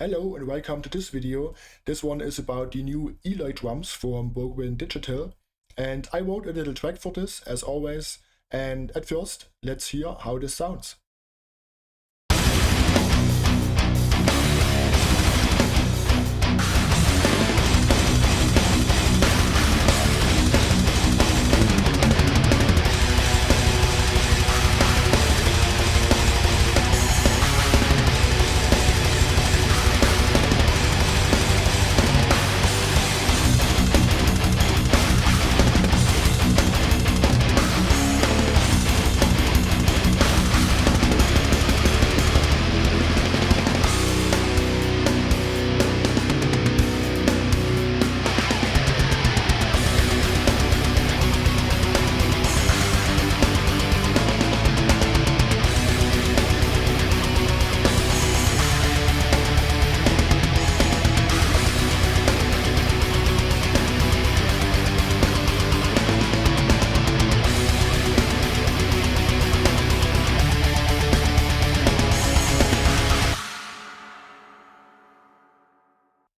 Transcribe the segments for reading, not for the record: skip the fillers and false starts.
Hello and welcome to this video. This one is about the new Eloy Drums from Bogren Digital. And I wrote a little track for this, as always. And at first, let's hear how this sounds.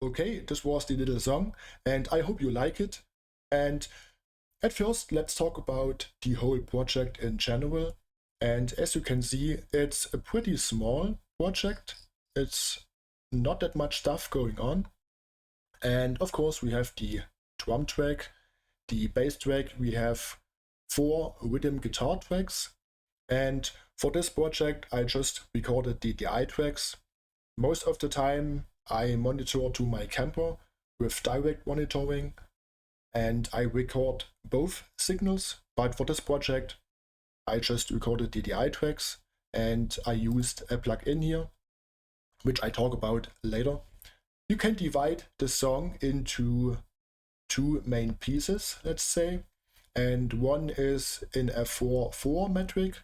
Okay, this was the little song, and I hope you like it. And at first, let's talk about the whole project in general. And as you can see, it's a pretty small project. It's not that much stuff going on. And of course, we have the drum track, the bass track, we have 4 rhythm guitar tracks. And for this project, I just recorded the DI tracks. Most of the time, I monitor to my camper with direct monitoring, and I record both signals, but for this project I just recorded the DI tracks and I used a plugin here, which I talk about later. You can divide the song into 2 main pieces, let's say, and one is in a 4/4 metric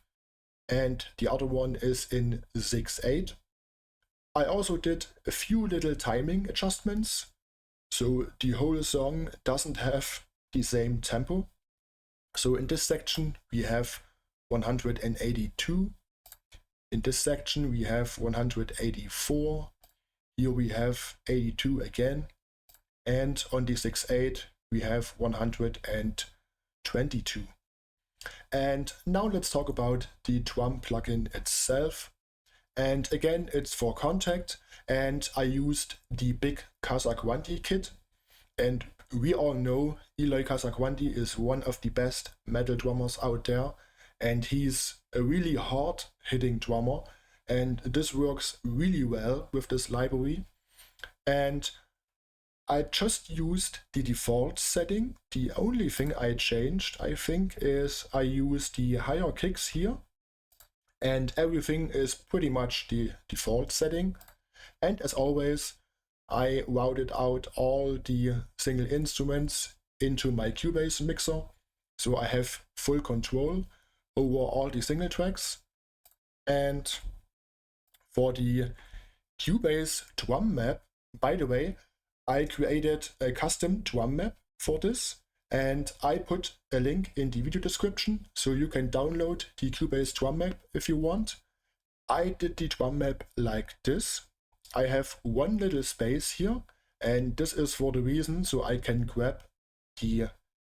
and the other one is in 6/8. I also did a few little timing adjustments, so the whole song doesn't have the same tempo. So in this section we have 182, in this section we have 184, here we have 82 again, and on the 6/8 we have 122. And now let's talk about the drum plugin itself. And again, it's for Contact, and I used the big Casagrande kit. And we all know Eloy Casagrande is one of the best metal drummers out there, and he's a really hard-hitting drummer, and this works really well with this library. And I just used the default setting. The only thing I changed, I think, is I used the higher kicks here. And everything is pretty much the default setting. And as always, I routed out all the single instruments into my Cubase mixer, so I have full control over all the single tracks. And for the Cubase drum map, by the way, I created a custom drum map for this, and I put a link in the video description, so you can download the Cubase drum map if you want. I did the drum map like this. I have one little space here, and this is for the reason so I can grab the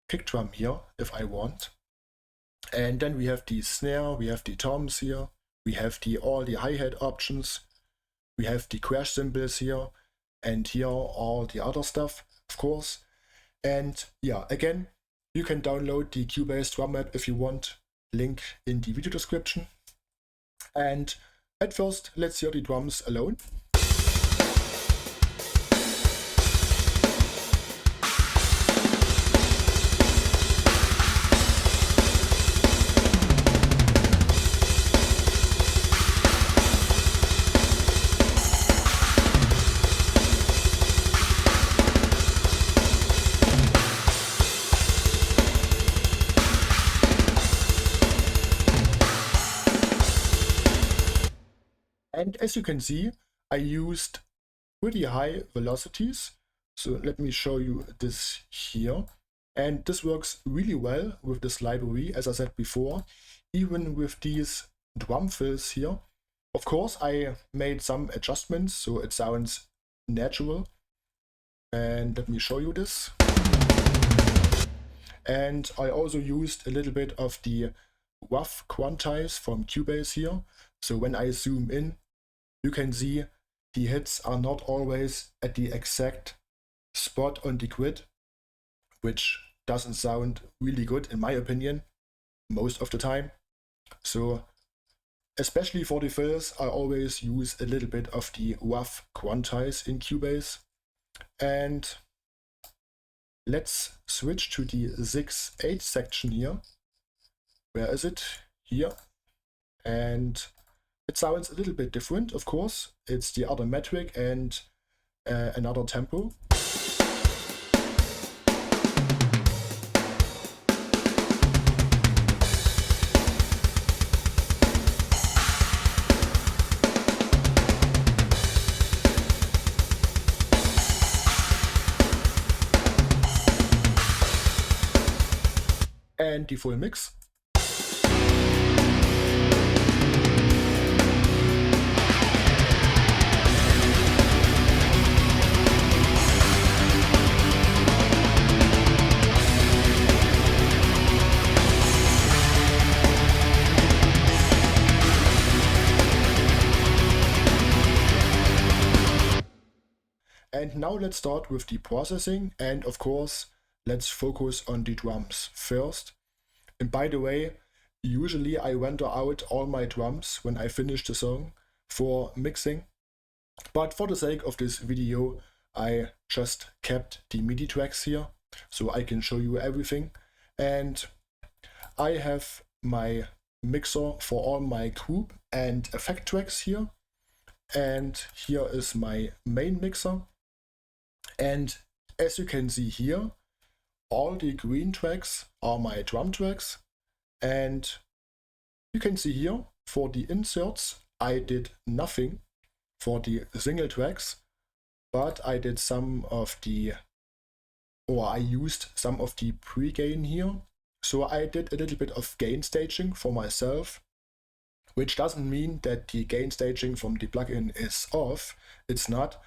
kick drum here if I want. And then we have the snare, we have the toms here, we have all the hi-hat options, we have the crash cymbals here, and here all the other stuff, of course. And yeah, again, you can download the Cubase drum map if you want, link in the video description. And at first, let's hear the drums alone. And as you can see, I used pretty high velocities. So let me show you this here. And this works really well with this library, as I said before, even with these drum fills here. Of course, I made some adjustments, so it sounds natural. And let me show you this. And I also used a little bit of the WAV quantize from Cubase here. So when I zoom in, you can see the hits are not always at the exact spot on the grid, which doesn't sound really good in my opinion most of the time. So especially for the fills, I always use a little bit of the WAV quantize in Cubase. And let's switch to the 6/8 section here. Where is it? Here. And it sounds a little bit different, of course. It's the other metric and another tempo. And the full mix. And now let's start with the processing, and of course let's focus on the drums first. And by the way, usually I render out all my drums when I finish the song for mixing, but for the sake of this video I just kept the MIDI tracks here so I can show you everything. And I have my mixer for all my group and effect tracks here, and here is my main mixer. And as you can see here, all the green tracks are my drum tracks, and you can see here for the inserts I did nothing for the single tracks, but I did some of the, or I used some of the pre-gain here. So I did a little bit of gain staging for myself, which doesn't mean that the gain staging from the plugin is off, it's not.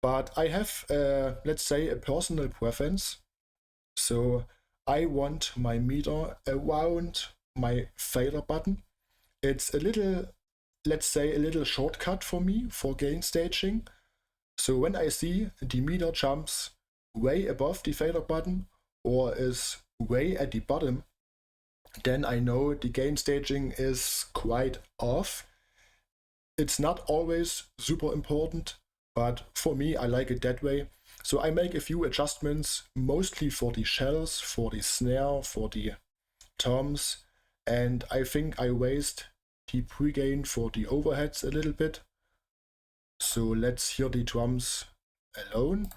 But I have, let's say, a personal preference. So I want my meter around my fader button. It's a little, let's say, a little shortcut for me for gain staging. So when I see the meter jumps way above the fader button or is way at the bottom, then I know the gain staging is quite off. It's not always super important, but for me, I like it that way. So I make a few adjustments, mostly for the shells, for the snare, for the toms, and I think I raised the pre-gain for the overheads a little bit. So let's hear the drums alone.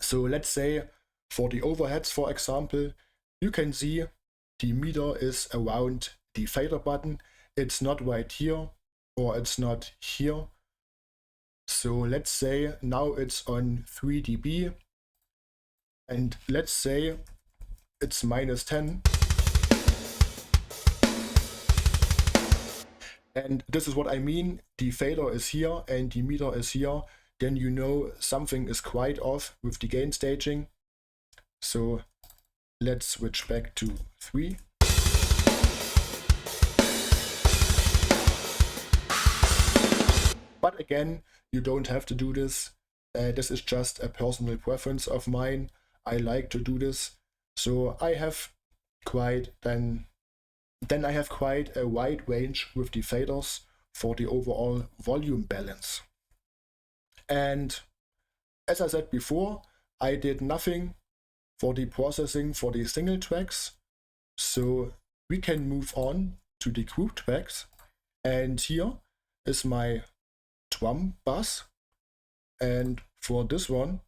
So let's say for the overheads, for example, you can see the meter is around the fader button. It's not right here or it's not here. So let's say now it's on 3 dB and let's say it's -10. And this is what I mean. The fader is here and the meter is here. Then you know something is quite off with the gain staging. So let's switch back to 3. But again, you don't have to do this. This is just a personal preference of mine. I like to do this. So I have quite then I have quite a wide range with the faders for the overall volume balance. And as I said before, I did nothing for the processing for the single tracks. So we can move on to the group tracks. And here is my drum bus. And for this one,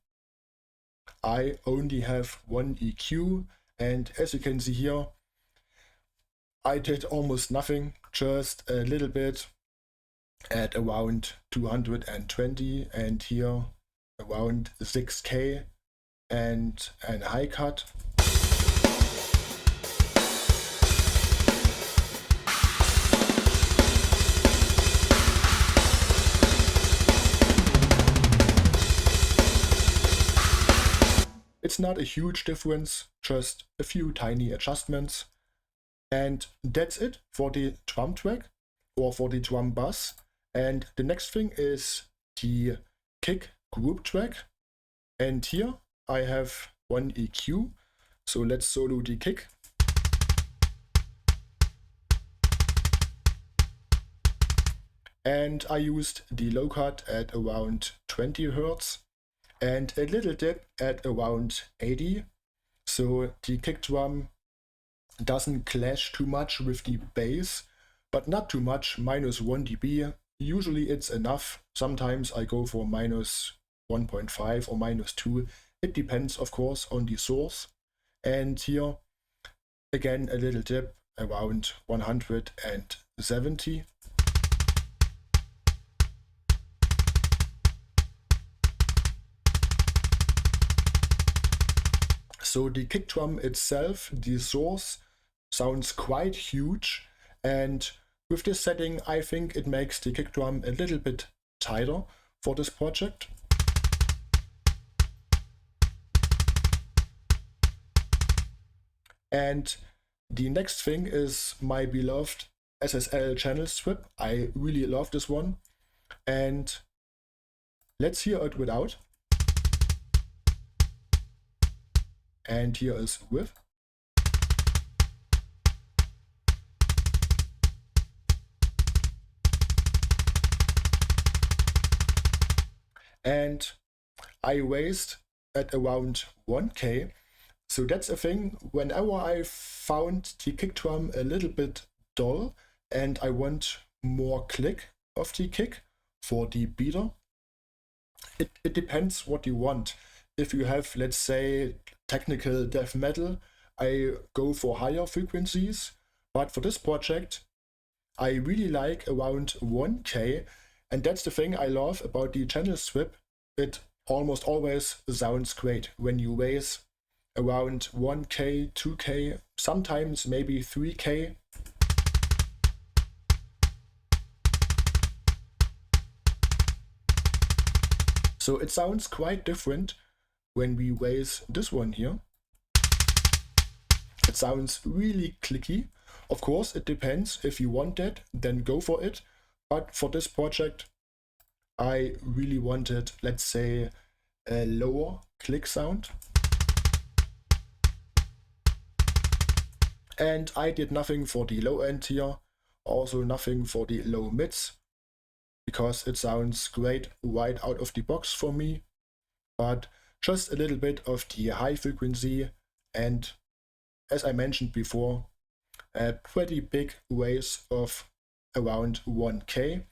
I only have one EQ. And as you can see here, I did almost nothing, just a little bit at around 220 and here around 6K and a high cut. It's not a huge difference, just a few tiny adjustments. And that's it for the drum track or for the drum bass. And the next thing is the kick group track. And here I have one EQ. So let's solo the kick. And I used the low cut at around 20 Hz and a little dip at around 80. So the kick drum doesn't clash too much with the bass, but not too much, -1 dB. Usually it's enough. Sometimes I go for -1.5 or -2. It depends, of course, on the source. And here, again, a little dip around 170. So the kick drum itself, the source, sounds quite huge, and with this setting I think it makes the kick drum a little bit tighter for this project. And the next thing is my beloved SSL channel strip. I really love this one, and let's hear it without. And here is with. And I raised at around 1K. So that's a thing. Whenever I found the kick drum a little bit dull and I want more click of the kick for the beater, it depends what you want. If you have, let's say, technical death metal, I go for higher frequencies. But for this project, I really like around 1K. And that's the thing I love about the channel strip. It almost always sounds great when you raise around 1K, 2K, sometimes maybe 3K. So it sounds quite different when we raise this one here. It sounds really clicky. Of course, it depends. If you want that, then go for it. But for this project, I really wanted, let's say, a lower click sound. And I did nothing for the low end here, also nothing for the low mids, because it sounds great right out of the box for me. But just a little bit of the high frequency, and as I mentioned before, a pretty big raise of around 1K.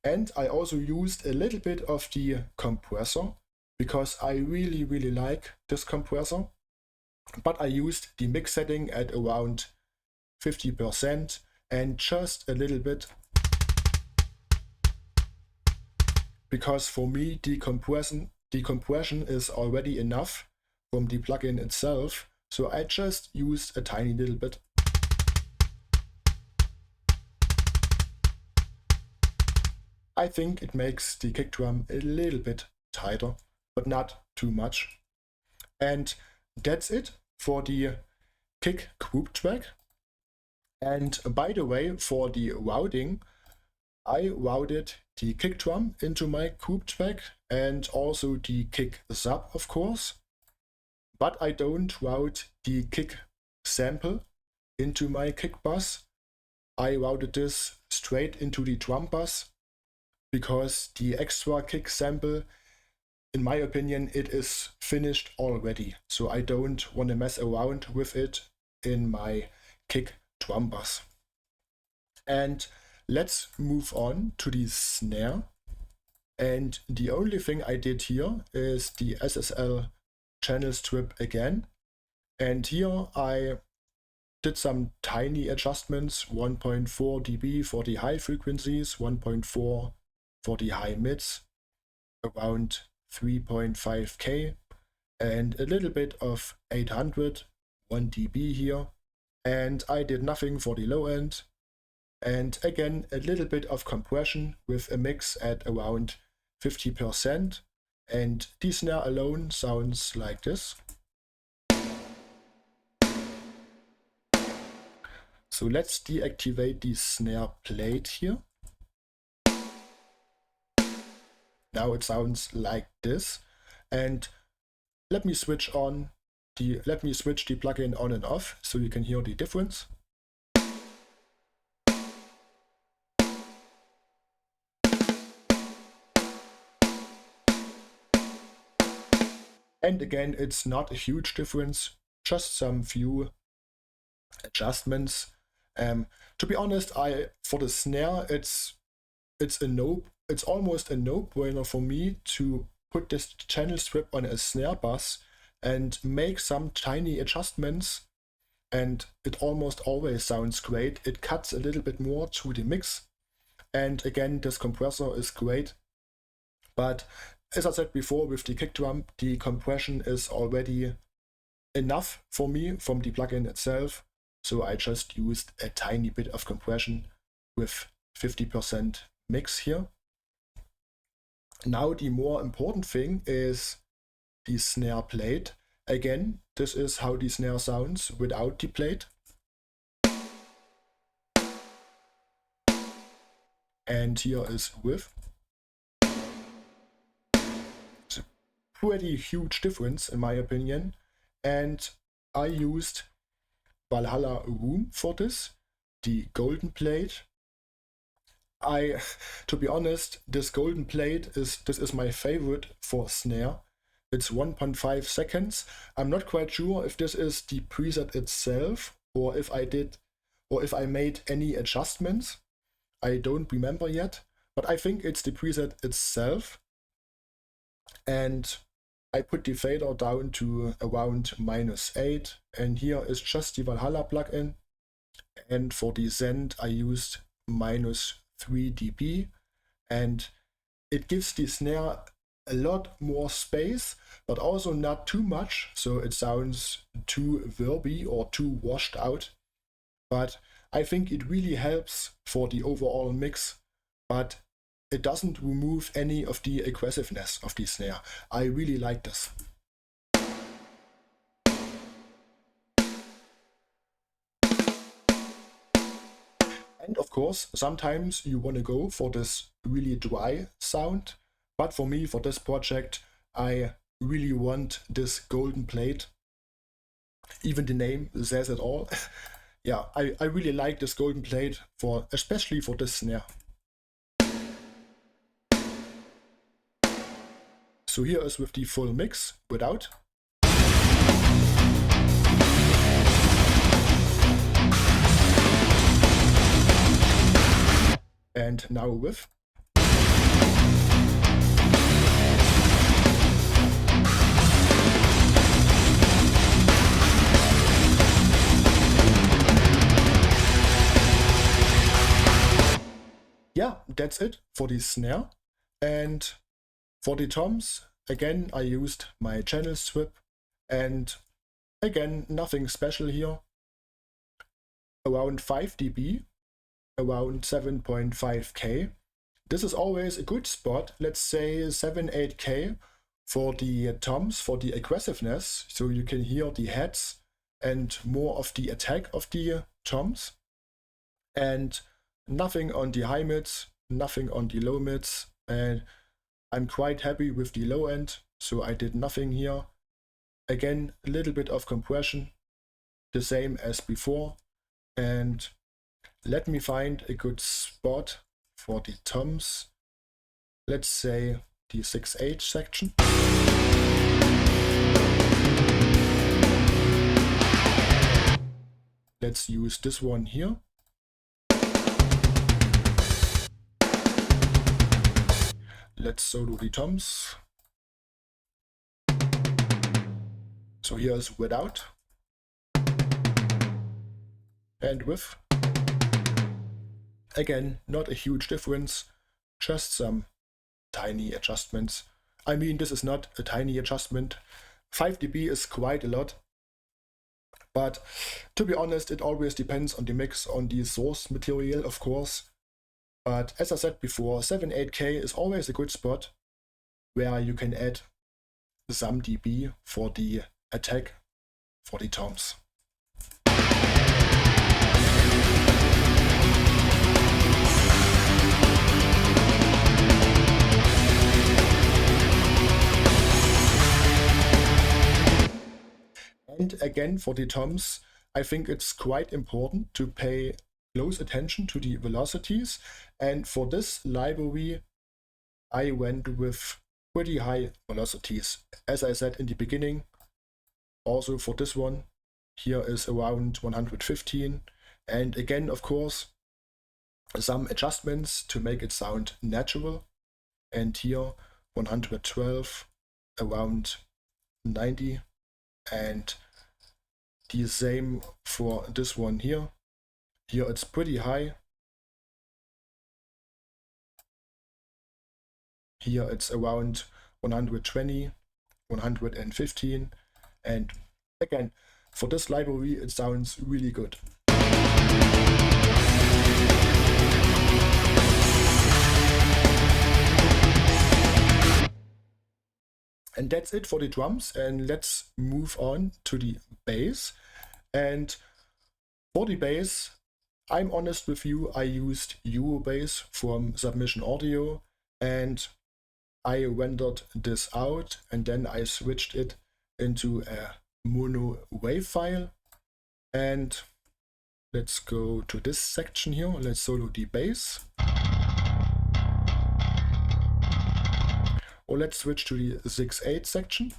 And I also used a little bit of the compressor because I really like this compressor. But I used the mix setting at around 50% and just a little bit, because for me the compression is already enough from the plugin itself, so I just used a tiny little bit. I think it makes the kick drum a little bit tighter, but not too much. And that's it for the kick group track. And by the way, for the routing, I routed the kick drum into my group track and also the kick sub, of course. But I don't route the kick sample into my kick bus. I routed this straight into the drum bus because the extra kick sample, in my opinion, it is finished already. So I don't want to mess around with it in my kick drum bus. And let's move on to the snare. And the only thing I did here is the SSL channel strip again. And here I did some tiny adjustments, 1.4 dB for the high frequencies, 1.4 for the high mids, around 3.5K, and a little bit of 800, 1 dB here. And I did nothing for the low end. And again, a little bit of compression with a mix at around 50%. And the snare alone sounds like this. So let's deactivate the snare plate here. Now it sounds like this. And let me switch the plugin on and off so you can hear the difference. And again, it's not a huge difference, just some few adjustments. To be honest, for the snare, it's almost a no-brainer for me to put this channel strip on a snare bus and make some tiny adjustments, and it almost always sounds great. It cuts a little bit more to the mix, and again, this compressor is great. But as I said before, with the kick drum, the compression is already enough for me from the plugin itself, so I just used a tiny bit of compression with 50% mix here. Now the more important thing is the snare plate. Again, this is how the snare sounds without the plate. And here is with. It's a pretty huge difference in my opinion. And I used Valhalla Room for this, the golden plate. To be honest, this golden plate is my favorite for snare. It's 1.5 seconds. I'm not quite sure if this is the preset itself or if I made any adjustments. I don't remember yet, but I think it's the preset itself. And I put the fader down to around -8, and here is just the Valhalla plugin. And for the send, I used -3 dB, and it gives the snare a lot more space, but also not too much, so it sounds too verby or too washed out. But I think it really helps for the overall mix, but it doesn't remove any of the aggressiveness of the snare. I really like this. And of course, sometimes you want to go for this really dry sound, but for me, for this project, I really want this golden plate. Even the name says it all. Yeah, I really like this golden plate, especially for this snare. So here is with the full mix without. And now with. Yeah, that's it for the snare. And for the toms, again, I used my channel strip, and again, nothing special here. Around 5 dB, around 7.5K. This is always a good spot, let's say 7-8K for the toms, for the aggressiveness, so you can hear the heads and more of the attack of the toms. And nothing on the high mids, nothing on the low mids, and I'm quite happy with the low end, so I did nothing here. Again, a little bit of compression, the same as before, and let me find a good spot for the toms. Let's say the 6/8 section. Let's use this one here. Let's solo the toms. So here's without and with. Again, not a huge difference, just some tiny adjustments. I mean, this is not a tiny adjustment. 5 dB is quite a lot. But to be honest, it always depends on the mix, on the source material, of course. But as I said before, 7-8K is always a good spot where you can add some dB for the attack for the toms. And again, for the toms, I think it's quite important to pay close attention to the velocities. And for this library, I went with pretty high velocities. As I said in the beginning, also for this one, here is around 115. And again, of course, some adjustments to make it sound natural. And here 112, around 90. And the same for this one here. Here it's pretty high. Here it's around 120, 115. And again, for this library, it sounds really good. And that's it for the drums, and let's move on to the bass. And for the bass, I'm honest with you, I used Eurobass from Submission Audio, and I rendered this out, and then I switched it into a mono wave file. And let's go to this section here. Let's solo the bass. Or let's switch to the 6/8 section.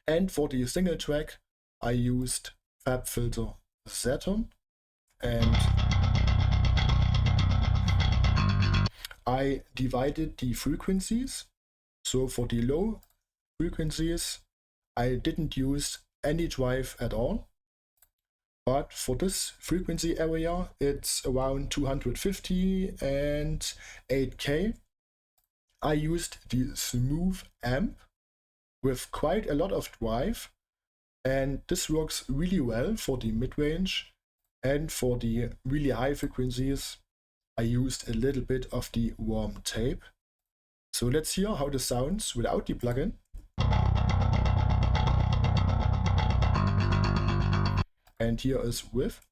And for the single track, I used FabFilter Saturn, and I divided the frequencies. So for the low frequencies, I didn't use any drive at all. But for this frequency area, it's around 250 and 8K. I used the smooth amp with quite a lot of drive, and this works really well for the mid-range. And for the really high frequencies, I used a little bit of the warm tape. So let's hear how this sounds without the plugin. And here is with.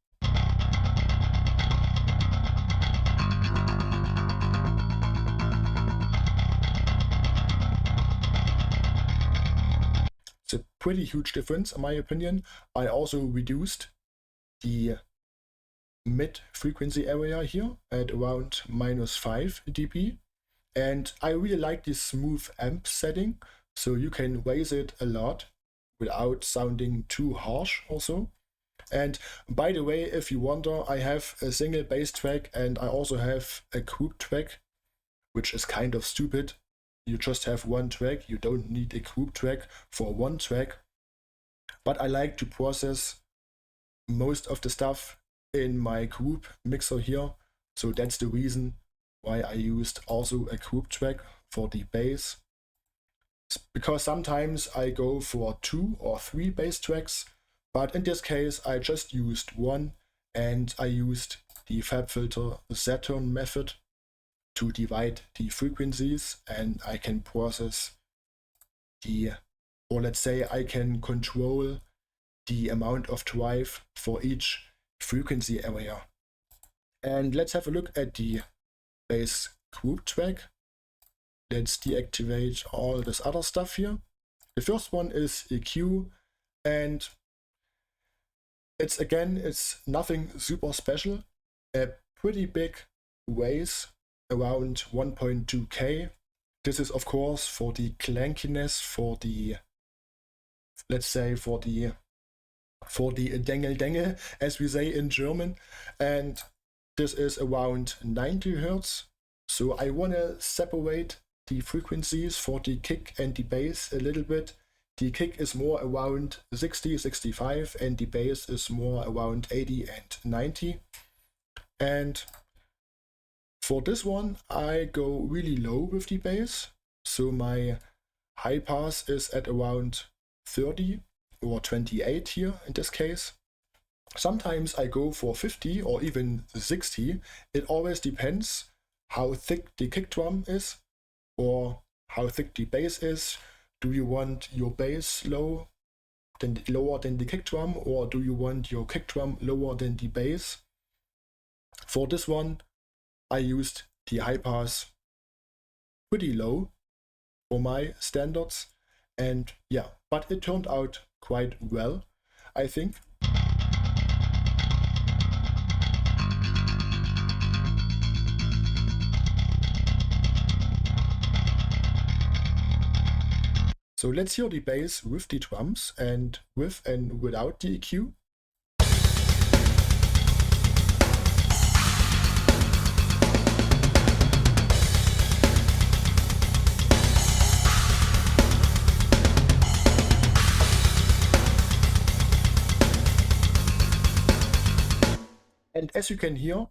It's a pretty huge difference in my opinion. I also reduced the mid frequency area here at around -5 dB. And I really like this smooth amp setting, so you can raise it a lot without sounding too harsh also. And by the way, if you wonder, I have a single bass track and I also have a group track, which is kind of stupid. You just have one track, you don't need a group track for one track. But I like to process most of the stuff in my group mixer here, so that's the reason why I used also a group track for the bass. Because sometimes I go for 2 or 3 bass tracks, but in this case I just used one, and I used the FabFilter Saturn method to divide the frequencies, and I can process or let's say I can control the amount of drive for each frequency area. And let's have a look at the bass group track. Let's deactivate all this other stuff here. The first one is EQ, and it's nothing super special. A pretty big bass, around 1.2K. This is of course for the clankiness, for the, let's say, for the Dengel, as we say in German. And this is around 90 Hertz. So I want to separate the frequencies for the kick and the bass a little bit. The kick is more around 60, 65, and the bass is more around 80 and 90. And for this one, I go really low with the bass. So my high pass is at around 30 or 28 here in this case. Sometimes I go for 50 or even 60. It always depends how thick the kick drum is or how thick the bass is. Do you want your bass lower than the kick drum, or do you want your kick drum lower than the bass? For this one, I used the high pass pretty low for my standards, and yeah, but it turned out quite well, I think. So let's hear the bass with the drums and with and without the EQ. And as you can hear,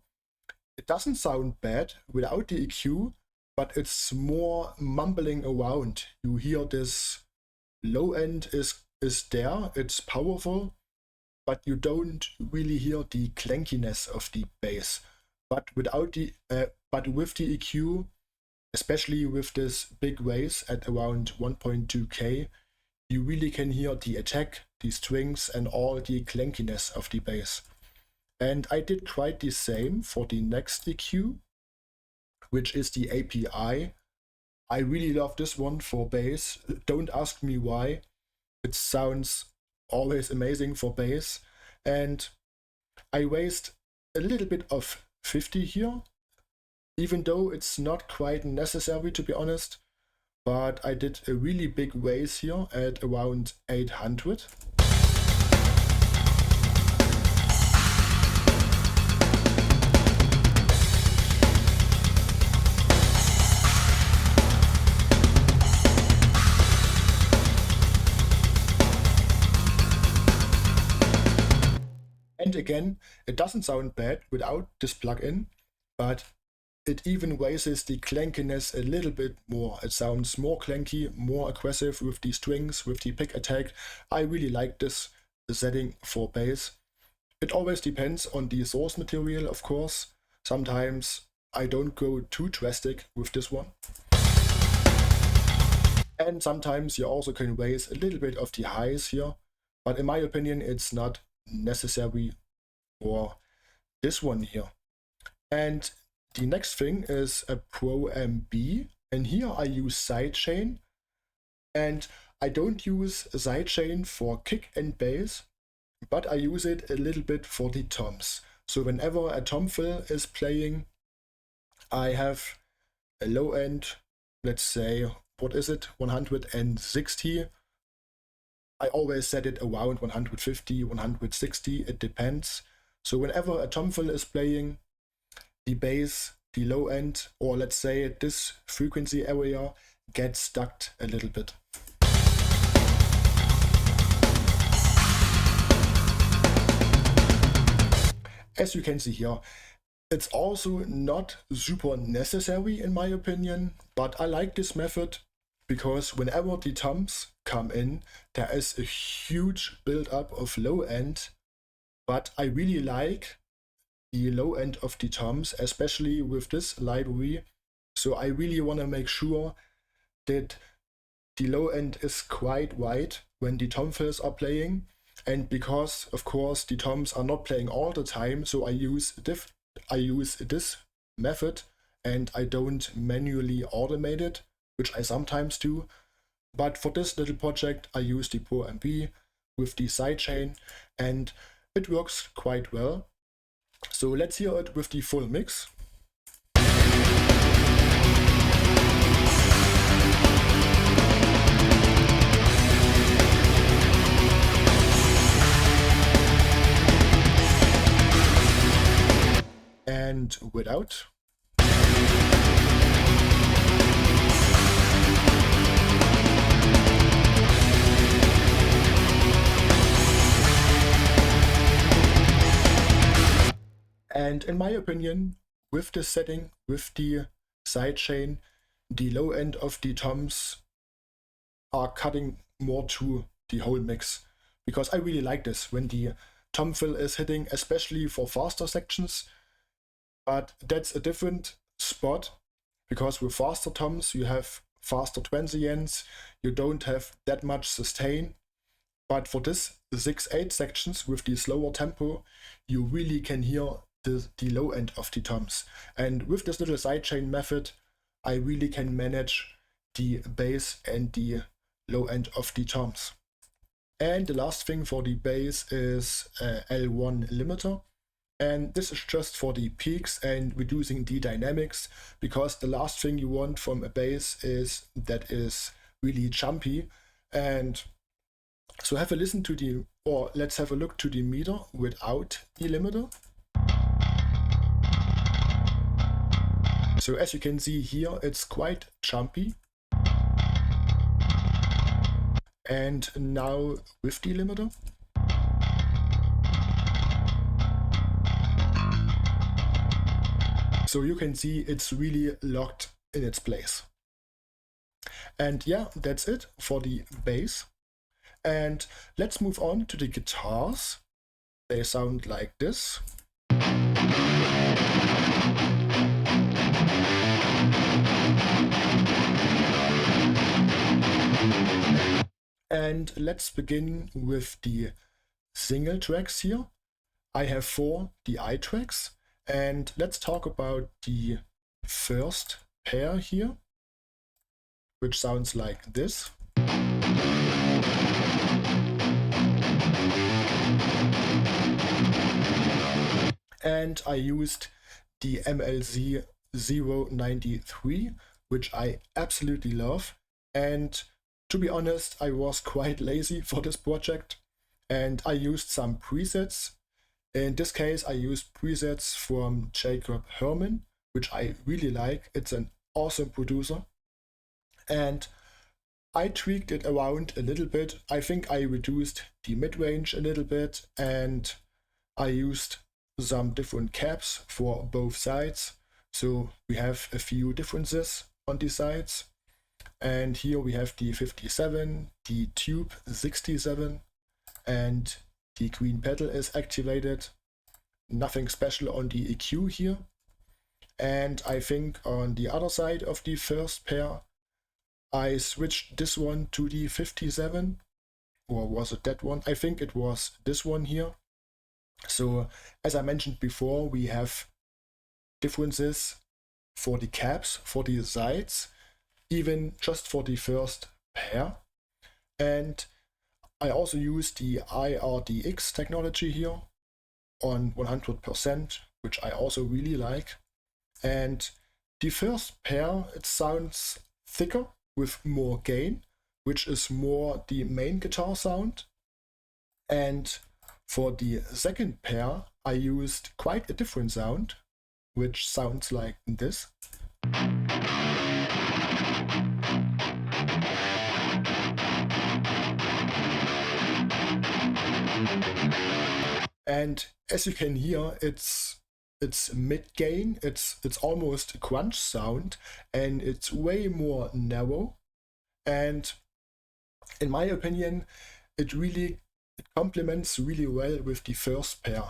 it doesn't sound bad without the EQ, but it's more mumbling around. You hear this low end is there, it's powerful, but you don't really hear the clankiness of the bass. But without the but with the EQ, especially with this big bass at around 1.2K, you really can hear the attack, the strings, and all the clankiness of the bass. And I did quite the same for the next EQ, which is the API. I really love this one for bass. Don't ask me why. It sounds always amazing for bass. And I raised a little bit of 50 here, even though it's not quite necessary, to be honest. But I did a really big raise here at around 800. And again, it doesn't sound bad without this plugin, but it even raises the clankiness a little bit more. It sounds more clanky, more aggressive with the strings, with the pick attack. I really like this setting for bass. It always depends on the source material, of course. Sometimes I don't go too drastic with this one. And sometimes you also can raise a little bit of the highs here, but in my opinion, it's not necessary for this one here. And the next thing is a Pro MB, and here I use sidechain, and I don't use sidechain for kick and bass, but I use it a little bit for the toms. So whenever a tom fill is playing, I have a low end, let's say, what is it, 160. I always set it around 150, 160, it depends. So whenever a tom fill is playing, the bass, the low end, or let's say this frequency area gets stuck a little bit. As you can see here, it's also not super necessary in my opinion, but I like this method because whenever the toms come in, there is a huge build-up of low end, but I really like the low end of the toms, especially with this library. So I really want to make sure that the low end is quite wide when the tom fills are playing. And because, of course, the toms are not playing all the time, so I use this method and I don't manually automate it, which I sometimes do. But for this little project, I use the Pro MB with the sidechain and it works quite well. So let's hear it with the full mix. And without. And in my opinion, with this setting, with the sidechain, the low end of the toms are cutting more to the whole mix. Because I really like this when the tom fill is hitting, especially for faster sections. But that's a different spot, because with faster toms you have faster transients, you don't have that much sustain. But for this 6/8 sections with the slower tempo, you really can hear the low end of the toms. And with this little sidechain method, I really can manage the bass and the low end of the toms. And the last thing for the bass is L1 limiter. And this is just for the peaks and reducing the dynamics, because the last thing you want from a bass is that is really jumpy. And so have a listen to let's have a look to the meter without the limiter. So as you can see here, it's quite jumpy. And now with the limiter. So you can see it's really locked in its place. And yeah, that's it for the bass. And let's move on to the guitars. They sound like this. And let's begin with the single tracks here. I have 4 DI tracks, and let's talk about the first pair here, which sounds like this. And I used the MLZ 093, which I absolutely love. And to be honest, I was quite lazy for this project, and I used some presets. In this case, I used presets from Jacob Herman, which I really like. It's an awesome producer. And I tweaked it around a little bit. I think I reduced the mid-range a little bit, and I used some different caps for both sides. So we have a few differences on the sides. And here we have the 57, the tube 67, and the green pedal is activated. Nothing special on the EQ here. And I think on the other side of the first pair, I switched this one to the 57, or was it that one? I think it was this one here. So as I mentioned before, we have differences for the caps, for the sides, even just for the first pair. And I also use the IRDX technology here on 100%, which I also really like. And the first pair, it sounds thicker with more gain, which is more the main guitar sound. And for the second pair, I used quite a different sound, which sounds like this. And as you can hear, it's mid-gain, it's almost a crunch sound, and it's way more narrow. And in my opinion, it complements really well with the first pair.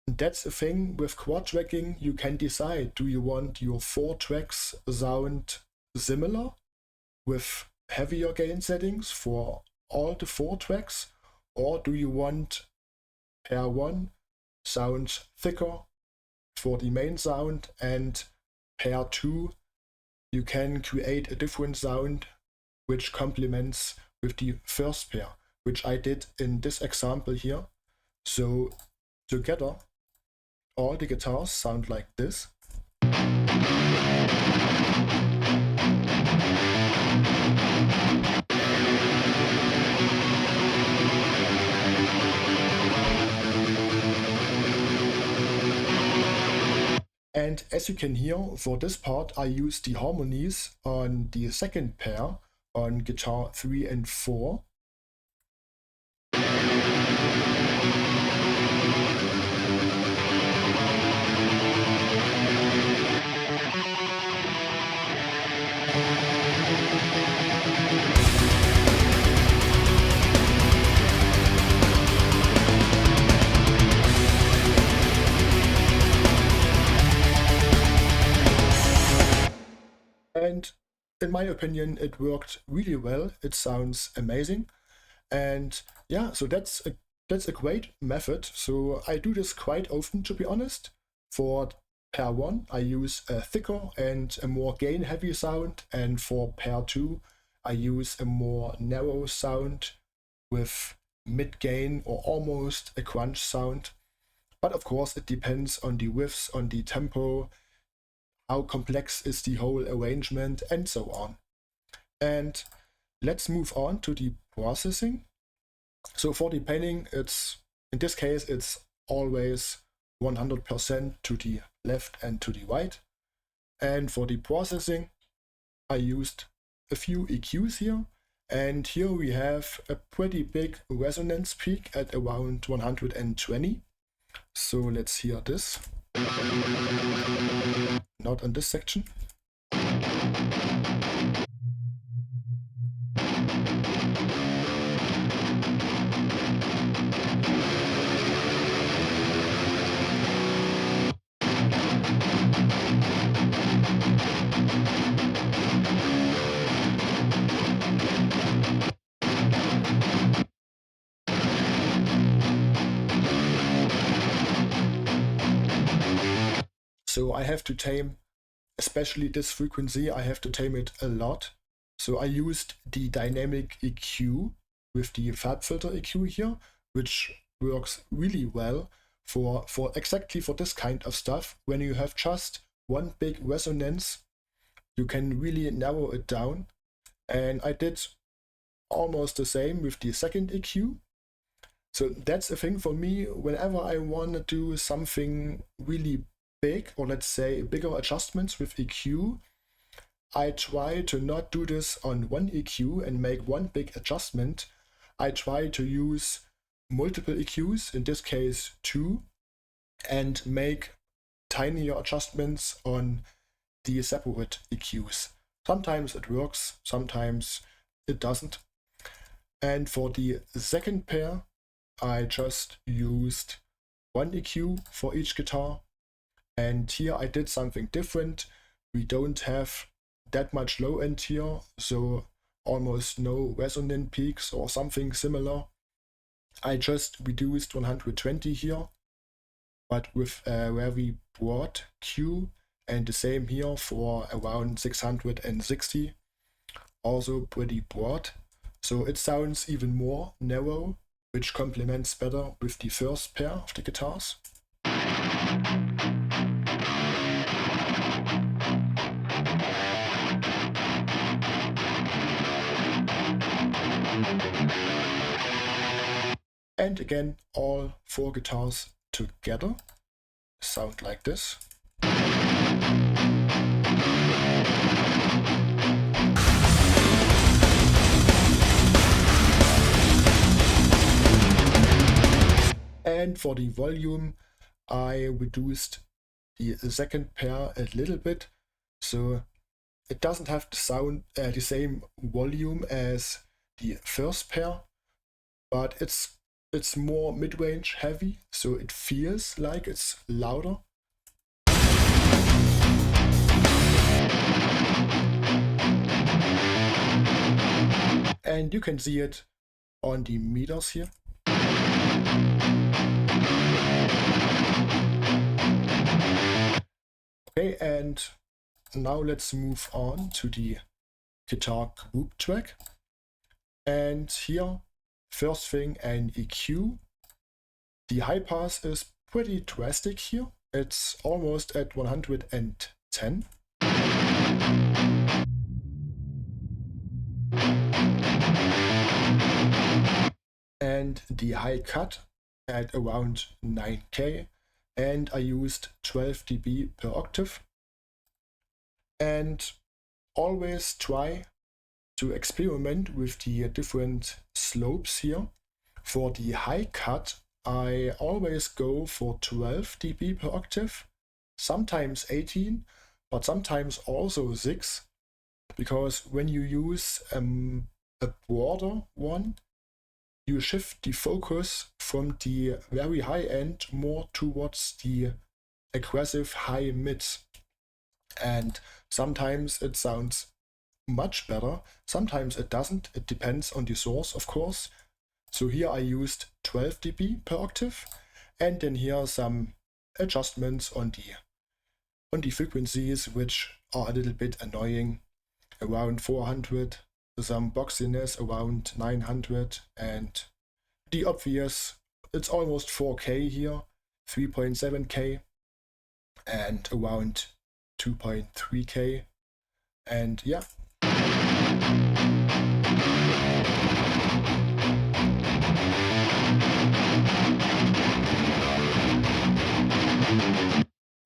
And that's the thing with quad tracking, you can decide, do you want your 4 tracks sound similar with heavier gain settings for all the 4 tracks, or do you want pair 1 sounds thicker for the main sound, and pair 2 you can create a different sound which complements with the first pair, which I did in this example here. So together all the guitars sound like this. And as you can hear, for this part I use the harmonies on the second pair on guitar 3 and 4. And in my opinion, it worked really well. It sounds amazing. And yeah, so that's a great method. So I do this quite often, to be honest. For pair 1, I use a thicker and a more gain-heavy sound, and for pair 2, I use a more narrow sound with mid-gain or almost a crunch sound. But of course, it depends on the widths, on the tempo, how complex is the whole arrangement, and so on. And let's move on to the processing. So for the panning, in this case, it's always 100% to the left and to the right. And for the processing, I used a few EQs here. And here we have a pretty big resonance peak at around 120. So let's hear this. Not on this section. So I have to tame, especially this frequency, I have to tame it a lot. So I used the dynamic EQ with the FabFilter EQ here, which works really well for exactly for this kind of stuff. When you have just one big resonance, you can really narrow it down. And I did almost the same with the second EQ. So that's a thing for me. Whenever I want to do something really big, or let's say bigger adjustments with EQ, I try to not do this on one EQ and make one big adjustment. I try to use multiple EQs, in this case 2, and make tinier adjustments on the separate EQs. Sometimes it works, sometimes it doesn't. And for the second pair, I just used one EQ for each guitar. And here I did something different. We don't have that much low end here, so almost no resonant peaks or something similar. I just reduced 120 here, but with a very broad Q, and the same here for around 660, also pretty broad. So it sounds even more narrow, which complements better with the first pair of the guitars. And again, all 4 guitars together sound like this. And for the volume, I reduced the second pair a little bit, so it doesn't have the same volume as the first pair, but it's more mid-range heavy, so it feels like it's louder. And you can see it on the meters here. Okay, and now let's move on to the guitar group track. And here, first thing, an EQ. The high pass is pretty drastic here. It's almost at 110. And the high cut at around 9K. And I used 12 dB per octave. And always try to experiment with the different slopes here. For the high cut, I always go for 12 dB per octave, sometimes 18, but sometimes also 6, because when you use a broader one, you shift the focus from the very high end more towards the aggressive high mids. And sometimes it sounds much better, sometimes it doesn't. It depends on the source, of course. So here I used 12 dB per octave, and then here some adjustments on the frequencies, which are a little bit annoying, around 400, some boxiness around 900, and the obvious, it's almost 4K here, 3.7K, and around 2.3K, and yeah.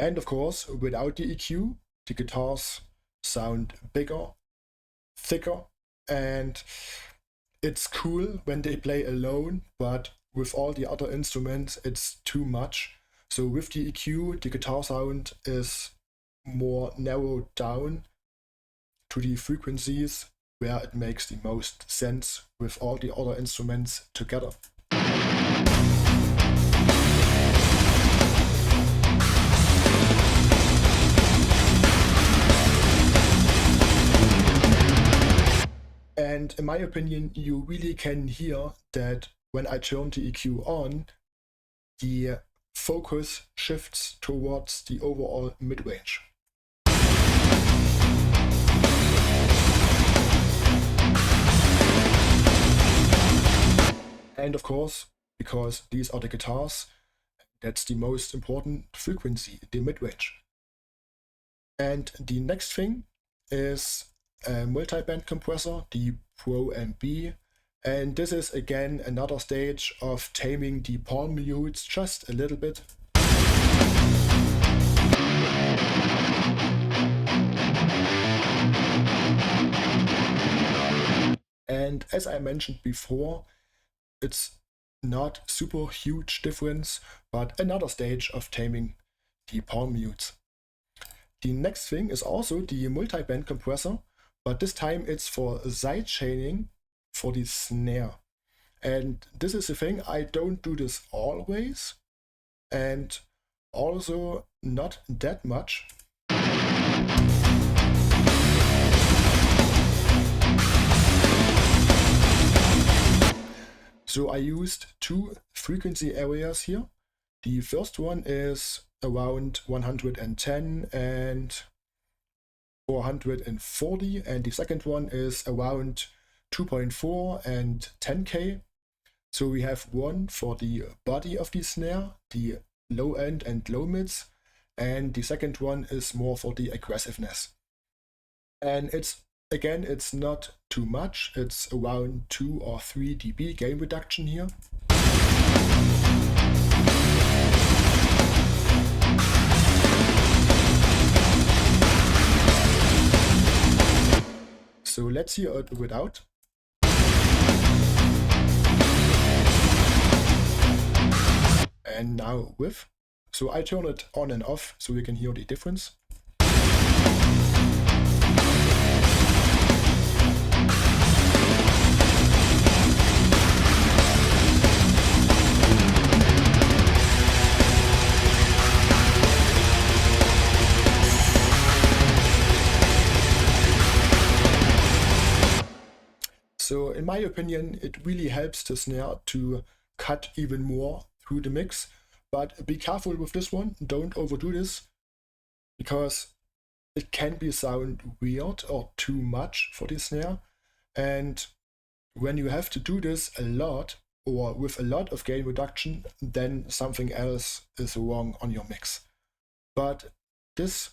And of course, without the EQ, the guitars sound bigger, thicker, and it's cool when they play alone, but with all the other instruments, it's too much. So with the EQ, the guitar sound is more narrowed down to the frequencies where it makes the most sense with all the other instruments together. And in my opinion, you really can hear that when I turn the EQ on, the focus shifts towards the overall mid-range. And of course, because these are the guitars, that's the most important frequency, the mid-range. And the next thing is a multi-band compressor, the Pro MB, and this is again another stage of taming the palm mutes just a little bit. And as I mentioned before, it's not super huge difference, but another stage of taming the palm mutes. The next thing is also the multi-band compressor, but this time it's for side chaining for the snare. And this is the thing, I don't do this always, and also not that much. So I used two frequency areas here. The first one is around 110 and 440, and the second one is around 2.4 and 10K. So we have one for the body of the snare, the low end and low mids, and the second one is more for the aggressiveness. And it's not too much, it's around 2 or 3 dB gain reduction here. So let's hear it without. And now with. So I turn it on and off so you can hear the difference. So in my opinion, it really helps the snare to cut even more through the mix, but be careful with this one, don't overdo this, because it can sound weird or too much for the snare, and when you have to do this a lot, or with a lot of gain reduction, then something else is wrong on your mix. But this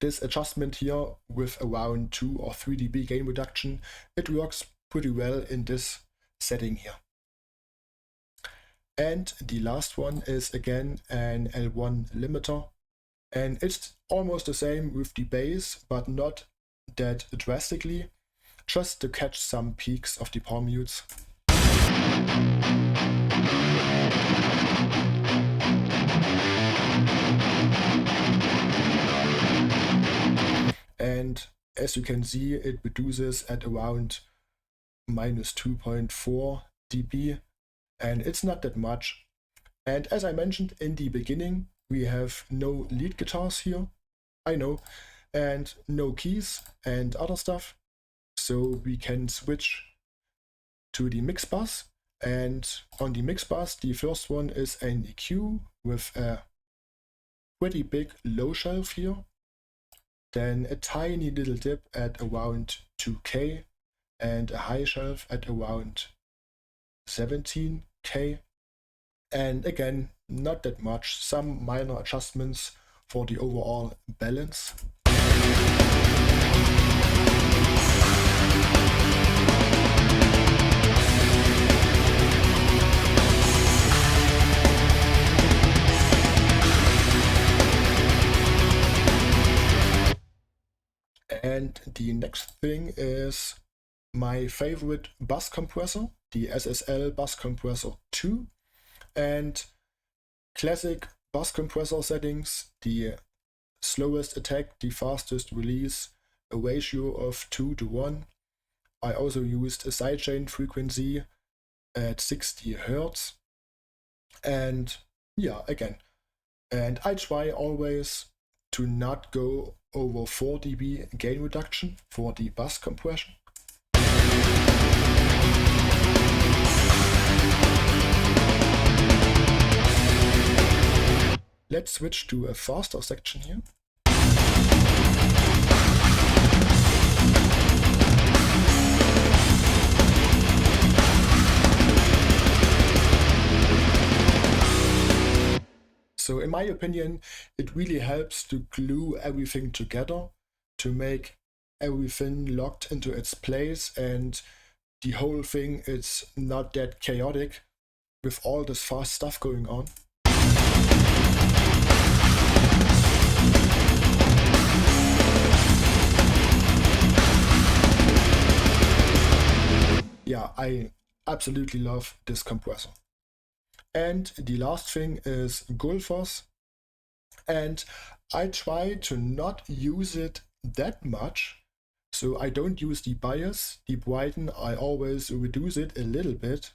adjustment here with around 2 or 3 dB gain reduction, it works pretty well in this setting here. And the last one is again an L1 limiter, and it's almost the same with the bass, but not that drastically, just to catch some peaks of the palm mutes. And as you can see, it reduces at around minus 2.4 dB, and it's not that much. And as I mentioned in the beginning, we have no lead guitars here, I know, and no keys and other stuff. So we can switch to the Mixbus, and on the Mixbus, the first one is an EQ with a pretty big low shelf here, then a tiny little dip at around 2K, and a high shelf at around 17K. And again, not that much, some minor adjustments for the overall balance. And the next thing is my favorite bus compressor, the SSL Bus Compressor 2. And classic bus compressor settings, the slowest attack, the fastest release, a ratio of 2:1. I also used a sidechain frequency at 60 Hz. And yeah, again, and I try always to not go over 4 dB gain reduction for the bus compression. Let's switch to a faster section here. So in my opinion, it really helps to glue everything together, to make everything locked into its place, and the whole thing is not that chaotic with all this fast stuff going on. Yeah, I absolutely love this compressor. And the last thing is Gullfoss, and I try to not use it that much, so I don't use the bias, the brighten, I always reduce it a little bit,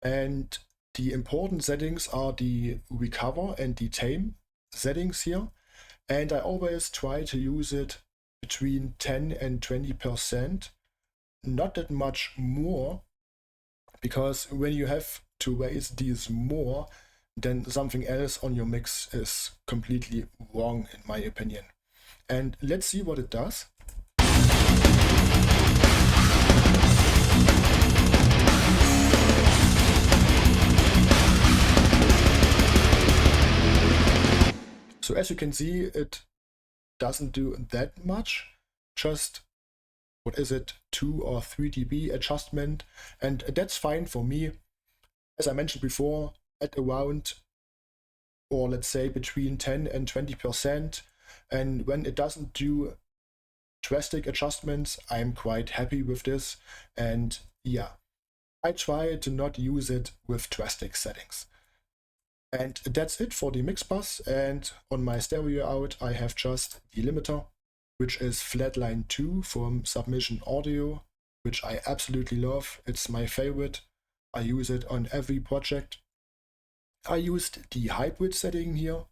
and the important settings are the recover and the tame settings here, and I always try to use it between 10 and 20%, not that much more, because when you have to raise these more, then something else on your mix is completely wrong in my opinion. And let's see what it does. So as you can see, it doesn't do that much, just, what is it, 2 or 3 dB adjustment, and that's fine for me. As I mentioned before, at around, or let's say between 10 and 20%, and when it doesn't do drastic adjustments, I'm quite happy with this, and yeah, I try to not use it with drastic settings. And that's it for the Mixbus, and on my stereo out I have just the limiter, which is Flatline 2 from Submission Audio, which I absolutely love. It's my favorite. I use it on every project. I used the hybrid setting here,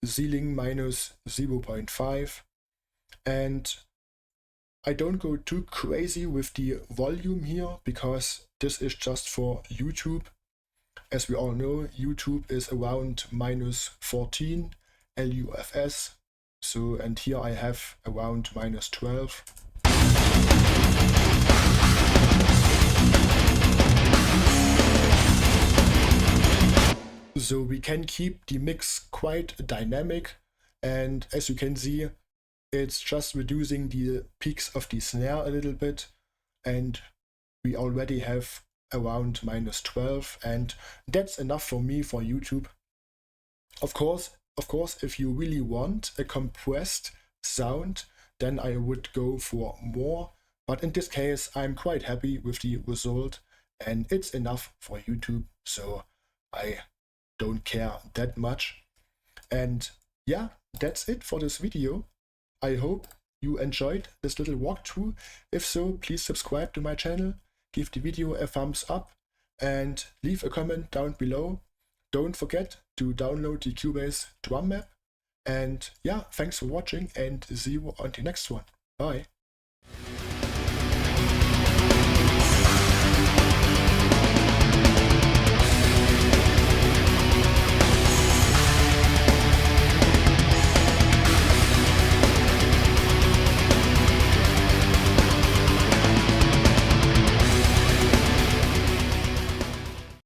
ceiling minus 0.5, and I don't go too crazy with the volume here because this is just for YouTube. As we all know, YouTube is around minus 14 LUFS. So, and here I have around minus 12. So we can keep the mix quite dynamic, and as you can see, it's just reducing the peaks of the snare a little bit, and we already have around minus 12, and that's enough for me for YouTube. Of course, if you really want a compressed sound, then I would go for more, but in this case I'm quite happy with the result, and it's enough for YouTube, so I don't care that much. And yeah, that's it for this video. I hope you enjoyed this little walkthrough. If so, please subscribe to my channel, give the video a thumbs up, and leave a comment down below. Don't forget to download the Cubase drum map. And yeah, thanks for watching, and see you on the next one. Bye.